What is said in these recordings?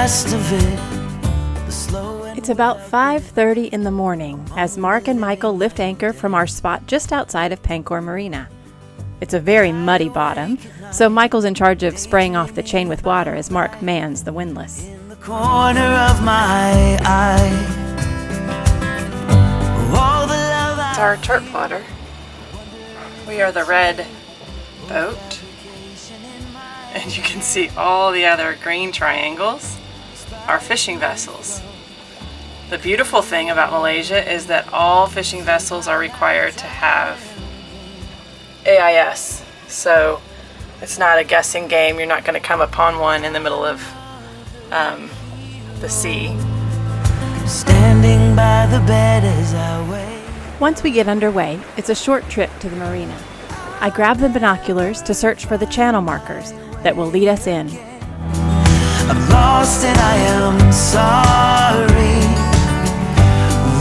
last of it. It's about 5:30 in the morning as Mark and Michael lift anchor from our spot just outside of Pangkor Marina. It's a very muddy bottom, so Michael's in charge of spraying off the chain with water as Mark mans the windlass. In the corner of my eye. It's our turp water. We are the red boat. And you can see all the other green triangles are fishing vessels. The beautiful thing about Malaysia is that all fishing vessels are required to have AIS. So it's not a guessing game. You're not going to come upon one in the middle of the sea. Standing by the bed as I wait. Once we get underway, it's a short trip to the marina. I grab the binoculars to search for the channel markers that will lead us in. I'm lost and I am sorry.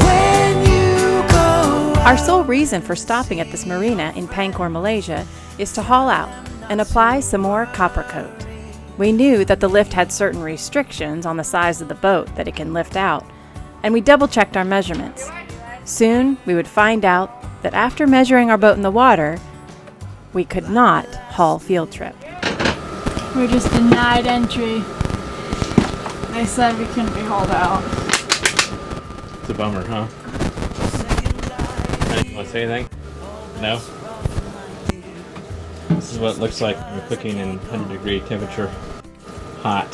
When you go, Our sole reason for stopping at this marina in Pangkor, Malaysia, is to haul out and apply some more CopperCoat. We knew that the lift had certain restrictions on the size of the boat that it can lift out, and we double-checked our measurements. Soon, we would find out that after measuring our boat in the water, we could not haul field trip. We're just denied entry. They said we couldn't be hauled out. It's a bummer, huh? You want to say anything? No? This is what it looks like when you're cooking in 100-degree temperature. Hot.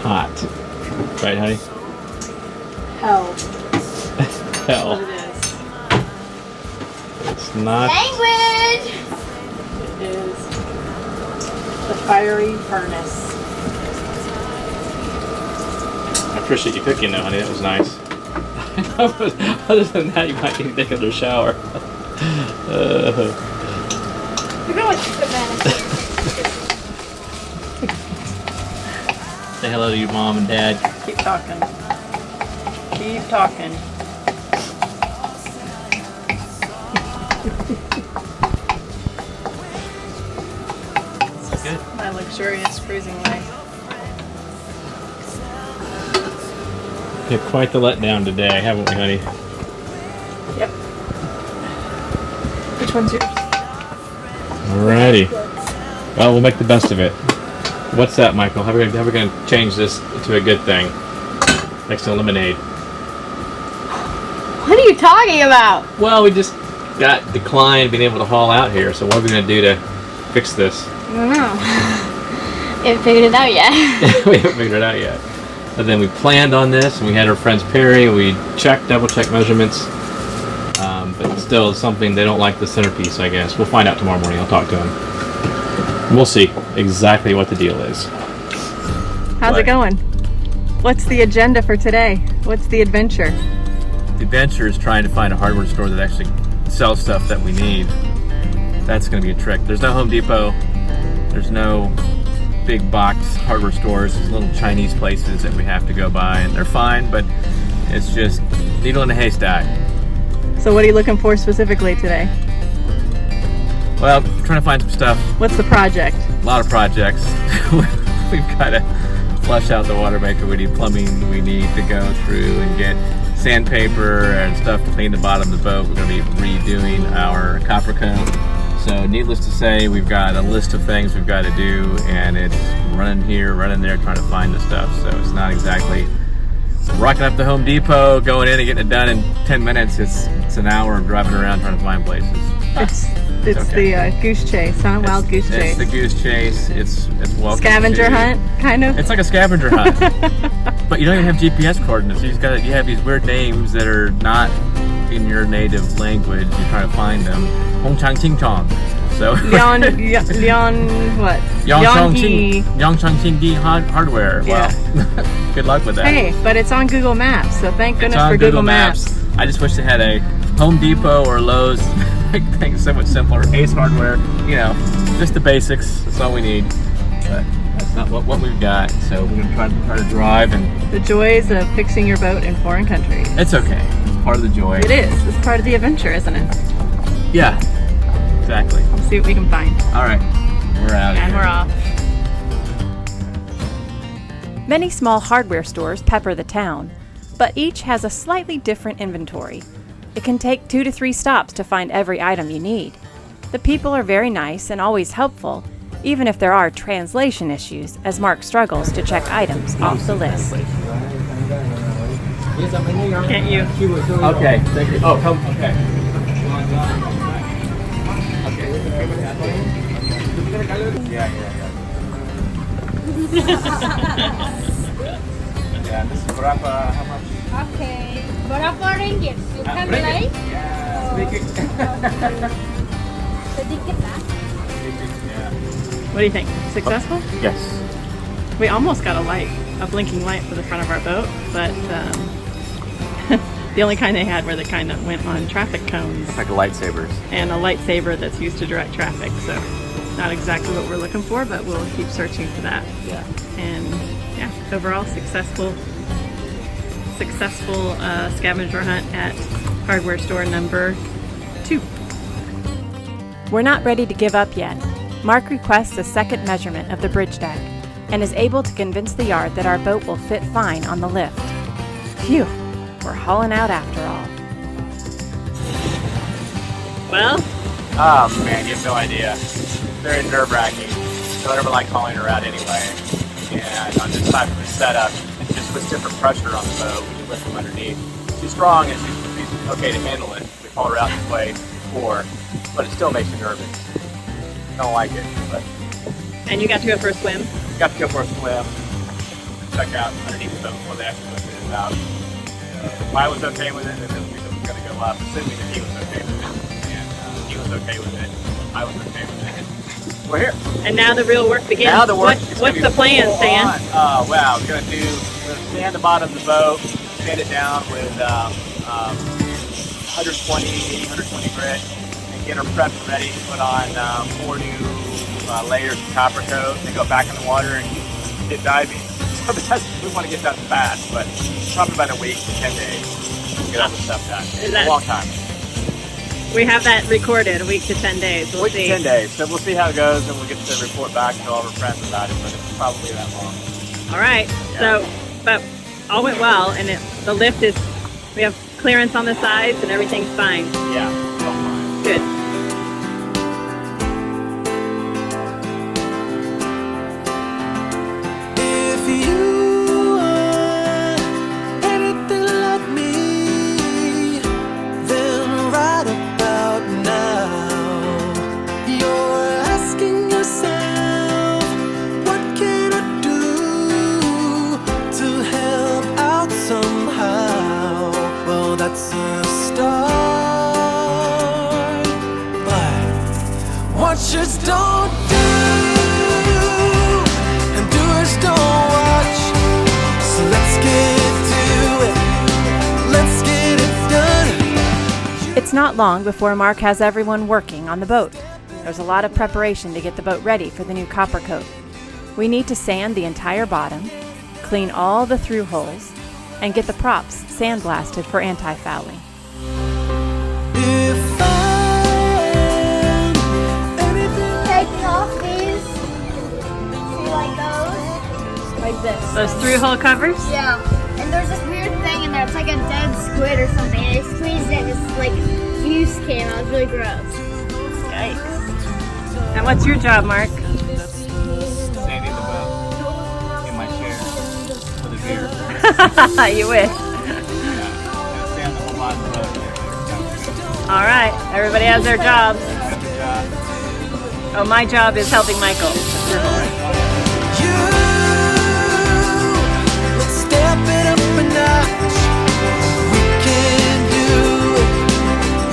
Hot. Right, honey? Hell. Hell. That's what it is. It's not. Language! It is the fiery furnace. I appreciate you cooking though, honey. That was nice. Other than that, you might need to take another shower. You're going to the mannequin. Say hello to your mom and dad. Keep talking. Keep talking. Good. My luxurious cruising life. We had quite the letdown today, haven't we, honey? Yep. Which one's yours? Alrighty. Well, we'll make the best of it. What's that, Michael? How are we going to change this to a good thing? Next to lemonade. What are you talking about? Well, we just got declined being able to haul out here, so what are we going to do to fix this? I don't know. Haven't figured it out yet. We haven't figured it out yet. And then we planned on this, and we had our friends Perry, we double-checked measurements, but still it's something they don't like the centerpiece, I guess. We'll find out tomorrow morning. I'll talk to them. We'll see exactly what the deal is. How's it going? What's the agenda for today? What's the adventure? The adventure is trying to find a hardware store that actually sells stuff that we need. That's going to be a trick. There's no Home Depot. There's no big box hardware stores. There's little Chinese places that we have to go by, and they're fine, but it's just needle in a haystack. So what are you looking for specifically today? Well, trying to find some stuff. What's the project? A lot of projects. We've got to flush out the water maker. We need plumbing. We need to go through and get sandpaper and stuff to clean the bottom of the boat. We're going to be redoing our CopperCoat. So needless to say, we've got a list of things we've got to do, and it's running here, running there, trying to find the stuff. So it's not exactly rocking up to Home Depot, going in and getting it done in 10 minutes. It's an hour of driving around trying to find places. It's okay. The goose chase, huh? Wild goose chase. It's the goose chase. It's welcome. Scavenger hunt, kind of. It's like a scavenger hunt, but you don't even have GPS coordinates. You have these weird names that are not in your native language. You're trying to find them. Hong Chang Ching Chong. So Leon what? Yang Chang Ching Di hardware. Wow. Yeah. Good luck with that. Hey, but it's on Google Maps, so thank goodness for Google Maps. I just wish they had a Home Depot or Lowe's. Make things so much simpler. Ace Hardware, just the basics. That's all we need. But that's not what we've got. So we're gonna try to drive, and the joys of fixing your boat in foreign countries. it's okay. It's part of the joy. It is. It's part of the adventure, isn't it? Yeah. Exactly. Let's see what we can find. All right. We're out of And here. we're off. Many small hardware stores pepper the town, but each has a slightly different inventory. It can take 2 to 3 stops to find every item you need. The people are very nice and always helpful, even if there are translation issues, as Mark struggles to check items off the list. Can't you? Okay, thank you. Oh, come. Okay. Yeah. Yeah, this is berapa? How much? Okay. Berapa ringgit? You can ringgit. play? Yeah, sedikit. Sedikit lah. Yeah. What do you think? Successful? Yes. We almost got a blinking light for the front of our boat, but the only kind they had were the kind that went on traffic cones. Like lightsabers. And a lightsaber that's used to direct traffic, so not exactly what we're looking for, but we'll keep searching for that. Yeah. And yeah, overall successful scavenger hunt at hardware store number 2. We're not ready to give up yet. Mark requests a second measurement of the bridge deck and is able to convince the yard that our boat will fit fine on the lift. Phew, we're hauling out after all. Well, Oh man, you have no idea. Very nerve-wracking. Don't ever like hauling her out anyway. And on this type of a setup, it just puts different pressure on the boat when you lift from underneath. She's strong and she's okay to handle it. We haul her out this way before, but it still makes you nervous. Don't like it, but and you got to go for a swim. got to go for a swim. Check out underneath the boat before they actually lift it out. If I was okay with it, then we were going to go up, assuming that he was okay with it. And he was okay with it. I was okay with it. We're here. And now the real work begins. Now the work is What's gonna the be plan, full Stan? on. Oh wow, we're gonna sand the bottom of the boat, sand it down with 120 grit, and get her prepped and ready to put on 4 new layers of CopperCoat. They go back in the water and get diving. We want to get done fast, but probably about a week to 10 days to get all the stuff done. It's a long time. We have that recorded, a week to 10 days. We'll A week see. to 10 days. So we'll see how it goes, and we'll get to report back to all of our friends about it, but it's probably that long. All right. Yeah. So, but all went well, and the lift is, we have clearance on the sides, and everything's fine. Yeah, it's all fine. Good. If you are anything like me, then right about now, you're asking yourself, what can I do to help out somehow? Well, that's a start, but watchers don't do, and doers don't watch. So let's get to it. Let's get it done. It's not long before Mark has everyone working on the boat. There's a lot of preparation to get the boat ready for the new CopperCoat. We need to sand the entire bottom, clean all the through holes, and get the props sandblasted for anti-fouling. If I'm anything Taking off these. See, like those? Like this. Those through-hole covers? Yeah. And there's this weird thing in there. It's like a dead squid or something. And I squeezed it and this like juice came out. It was really gross. Yikes. And what's your job, Mark? Sanding the boat in my chair with a beer. You wish. Sand the whole bottom of the boat. All right. Everybody has their jobs. Good job. Oh, my job is helping Michael. you, let's step it up a notch. We can do it.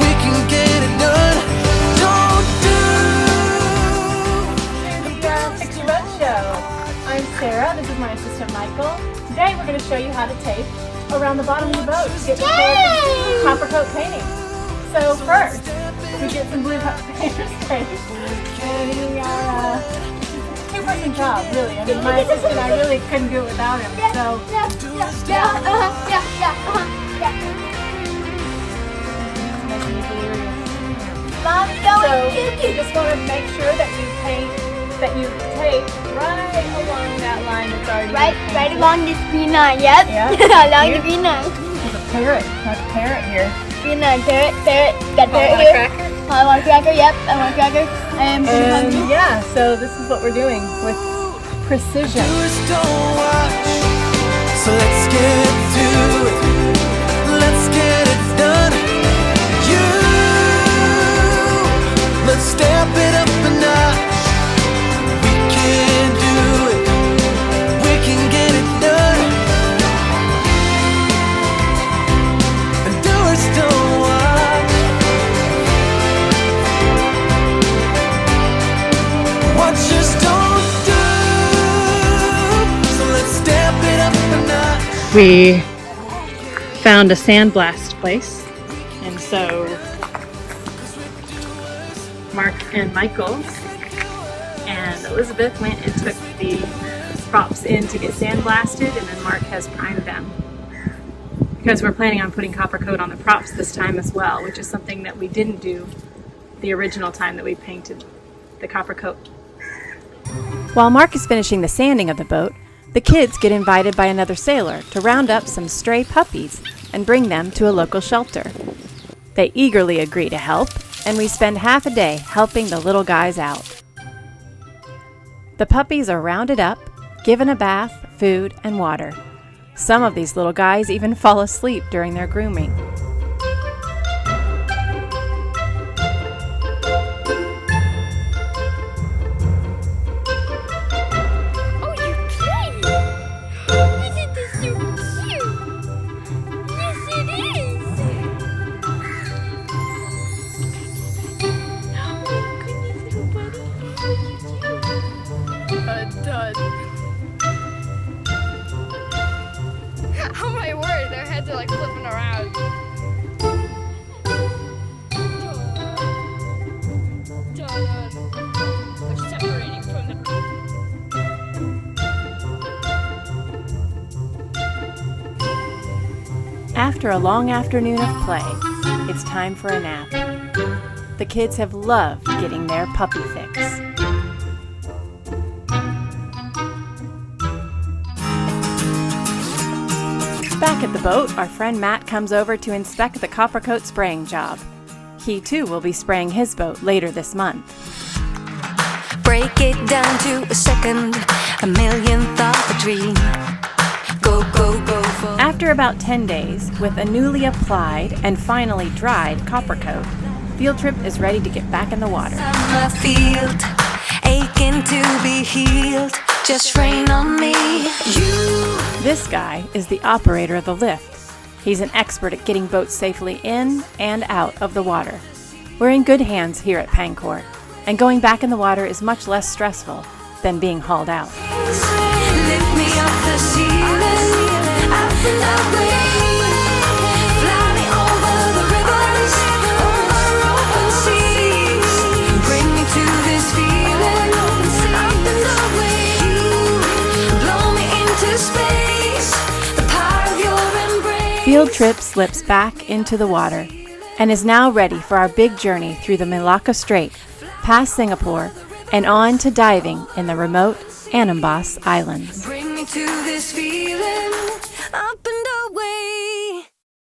We can get it done. Don't do. The Pixie Road Show. I'm Sarah. This is my assistant Michael. Today we're going to show you how to tape around the bottom of the boat to get prepared for CopperCoat painting. So first, we get some blue paper spray. And we are two-person job, really. I mean, my assistant, I really couldn't do it without him. So So you just want to make sure that you paint that you tape right along that line that's already Right along this peanut. Yep. Yeah. Along the peanut. There's a parrot. Not a parrot here. Peanut, parrot. Got parrot here. I want a cracker. Yep. I want a cracker. I am pretty And hungry. yeah, so this is what we're doing with precision. Doers don't watch, so let's get to it. Let's get it done. Let's step it up a notch. We can do it. We can get it done. And doers don't watch. Watchers don't do. So let's step it up a notch. We found a sandblast place, and so Mark and Michael and Elizabeth went and took the props in to get sandblasted, and then Mark has primed them because we're planning on putting CopperCoat on the props this time as well, which is something that we didn't do the original time that we painted the CopperCoat. While Mark is finishing the sanding of the boat, the kids get invited by another sailor to round up some stray puppies and bring them to a local shelter. They eagerly agree to help, and we spend half a day helping the little guys out. The puppies are rounded up, given a bath, food, and water. Some of these little guys even fall asleep during their grooming. Oh, you're playing. Isn't this so cute? Yes, it is. Oh my word, their heads are like flipping around. They're separating from the... After a long afternoon of play, it's time for a nap. The kids have loved getting their puppy fix. Back at the boat, our friend Matt comes over to inspect the CopperCoat spraying job. He too will be spraying his boat later this month. Break it down to a second, a millionth of a dream. Go, go, go for... After about 10 days, with a newly applied and finally dried CopperCoat, Field Trip is ready to get back in the water. Summer field, aching to be healed. Just rain on me. This guy is the operator of the lift. He's an expert at getting boats safely in and out of the water. We're in good hands here at Pangkor, and going back in the water is much less stressful than being hauled out. Lift me off the ceiling, up and away. Fly me over the rivers, over open seas. Bring me to this feeling, up and away. Blow me into space, the power of your embrace. Field Trip slips back into the water and is now ready for our big journey through the Malacca Strait, past Singapore, and on to diving in the remote Anambas Islands. Bring me to this feeling, up and away.